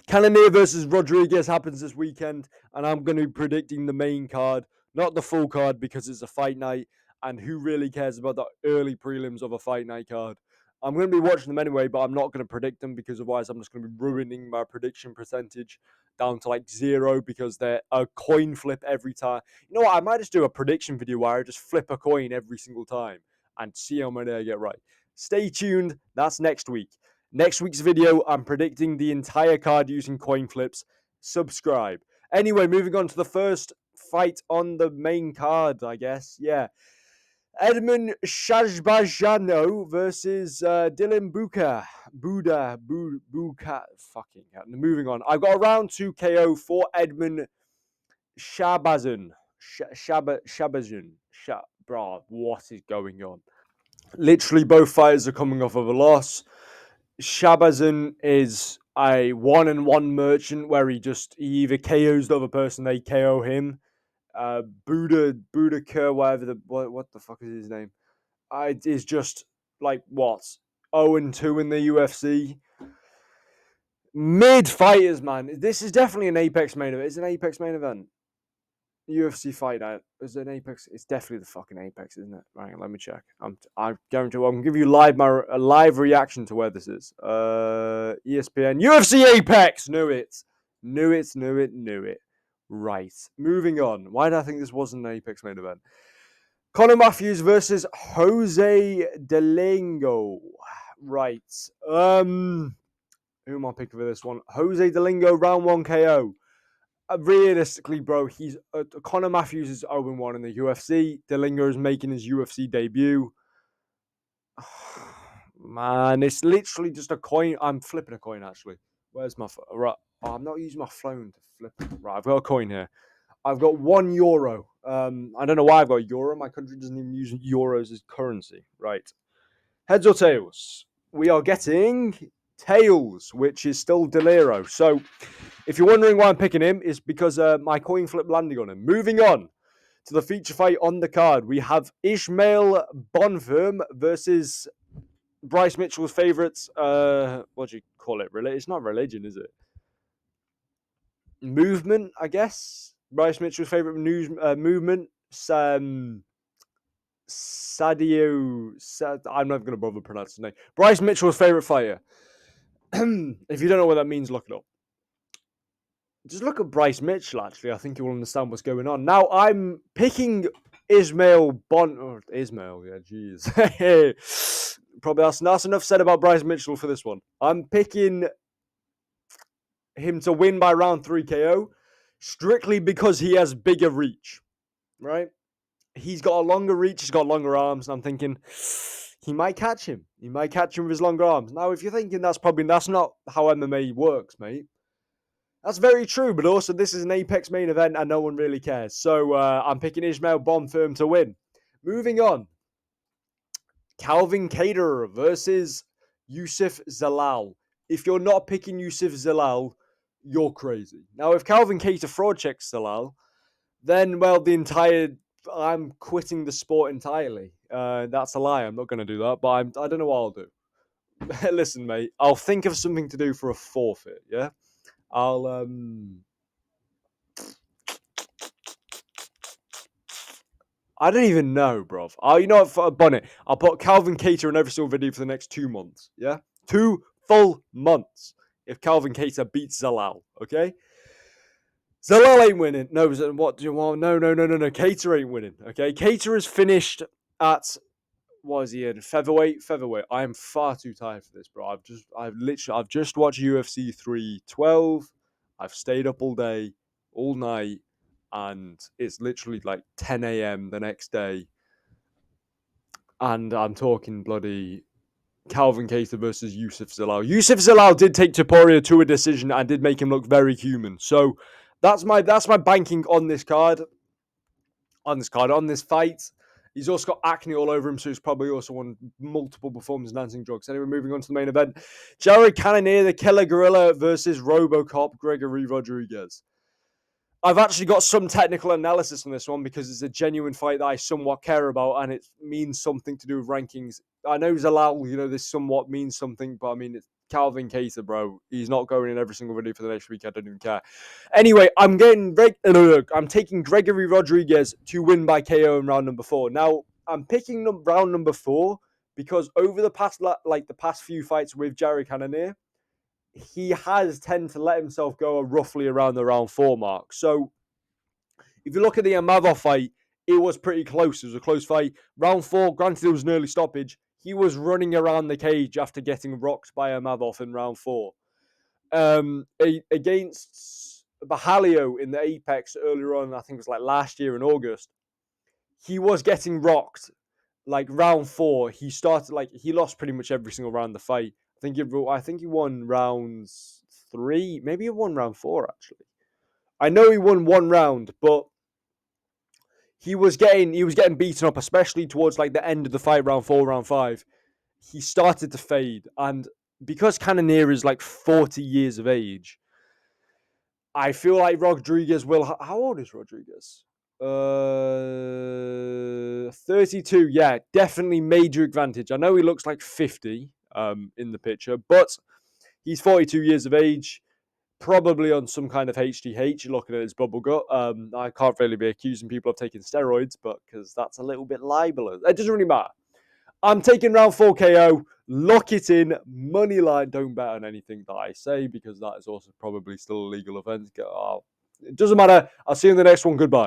Cannoier versus Rodrigues happens this weekend, and I'm going to be predicting the main card, not the full card because it's a fight night, and who really cares about the early prelims of a fight night card? I'm going to be watching them anyway, but I'm not going to predict them because otherwise I'm just going to be ruining my prediction percentage down to like 0 because they're a coin flip every time. You know what? I might just do a prediction video where I just flip a coin every single time and see how many I get right. Stay tuned. That's next week. Next week's video, I'm predicting the entire card using coin flips. Subscribe. Anyway, moving on to the first fight on the main card, I guess. Yeah. Edmen Shahbazyan versus Dylan Budka. Budka. Fucking hell. Moving on. I've got a round 2 KO for Edmen Shahbazyan. Shahbazyan. Bro, what is going on? Literally, both fighters are coming off of a loss. Shahbazyan is a 1-1 merchant where he either KOs the other person, they KO him. Budka, whatever what the fuck is his name? Is just like what 0-2 in the UFC. Mid fighters, man. This is definitely an Apex main event. It's an Apex main event. UFC fight night. Is it an Apex? It's definitely the fucking Apex, isn't it? Right, let me check. I'm going to give you a live reaction to where this is. ESPN UFC Apex. Knew it. Right. Moving on. Why did I think this wasn't an Apex main event? Conor Matthews versus Jose Delgado. Right. Who am I picking for this one? Jose Delgado, round 1 KO. Realistically, bro, Conor Matthews is 0-1 in the UFC. Delgado is making his UFC debut. Man, it's literally just a coin. I'm flipping a coin, actually. Where's my... Right. Oh, I'm not using my phone to flip it. Right, I've got a coin here. I've got €1. I don't know why I've got euro. My country doesn't even use euros as currency. Right. Heads or tails? We are getting tails, which is still Delgado. So, if you're wondering why I'm picking him, it's because my coin flip landing on him. Moving on to the feature fight on the card, we have Ismael Bonfim versus Bryce Mitchell's favourites. What do you call it? It's not religion, is it? Movement, I guess. Bryce Mitchell's favourite movement. I'm not going to bother pronouncing his name. Bryce Mitchell's favourite fighter. If you don't know what that means, look it up. Just look at Bryce Mitchell, actually. I think you will understand what's going on. Now, I'm picking Ismael, yeah, jeez. Probably that's enough said about Bryce Mitchell for this one. I'm picking him to win by round 3 KO, strictly because he has bigger reach, right? He's got a longer reach, he's got longer arms, and I'm thinking he might catch him. He might catch him with his longer arms. Now, if you're thinking that's not how MMA works, mate. That's very true, but also this is an Apex main event and no one really cares. So I'm picking Ismael Bonfim to win. Moving on. Calvin Kattar versus Youssef Zalal. If you're not picking Youssef Zalal, you're crazy. Now, if Calvin Kattar fraud checks Zalal, then, well, I'm quitting the sport entirely. That's a lie. I'm not going to do that, but I don't know what I'll do. Listen, mate, I'll think of something to do for a forfeit, yeah? I don't even know, bro. You know what, Bonnet? I'll put Calvin Kattar in every single video for the next 2 months, yeah? 2 full months if Calvin Kattar beats Zalal, okay? Zalal ain't winning. No, what do you want? No. Kattar ain't winning, okay? Kattar is finished at... What is he in? Featherweight. I am far too tired for this, bro. I've just watched UFC 312. I've stayed up all day, all night, and it's literally like 10 a.m. the next day. And I'm talking bloody Calvin Kattar versus Youssef Zalal. Youssef Zalal did take Topuria to a decision and did make him look very human. So that's my banking on this card. On this fight. He's also got acne all over him, so he's probably also on multiple performance-enhancing drugs. Anyway, moving on to the main event. Jared Cannonier, the Killer Gorilla, versus Robocop, Gregory Rodrigues. I've actually got some technical analysis on this one because it's a genuine fight that I somewhat care about, and it means something to do with rankings. I know Zalal, this somewhat means something, but I mean, Calvin Kattar, bro. He's not going in every single video for the next week. I don't even care. Anyway, I'm taking Gregory Rodrigues to win by KO in round number 4. Now, I'm picking round number 4 because over the past few fights with Jared Cannoier, he has tended to let himself go roughly around the round 4 mark. So if you look at the Amavov fight, it was pretty close. It was a close fight. Round 4, granted it was an early stoppage, he was running around the cage after getting rocked by Amavov in round 4. Against Bahalio in the Apex earlier on, I think it was last year in August, he was getting rocked. Round 4, he started he lost pretty much every single round of the fight. I think he won rounds 3, maybe he won round 4 actually. I know he won one round, but he was getting beaten up, especially towards the end of the fight, round 4, round 5. He started to fade, and because Cannoier is 40 years of age, I feel like Rodrigues will. How old is Rodrigues? 32. Yeah, definitely major advantage. I know he looks like 50 in the picture, but he's 42 years of age. Probably on some kind of HGH, looking at his bubble gut. I can't really be accusing people of taking steroids, but because that's a little bit libelous. It doesn't really matter. I'm taking round 4 KO. Lock it in. Money line. Don't bet on anything that I say because that is also probably still a legal offense. It doesn't matter. I'll see you in the next one. Goodbye.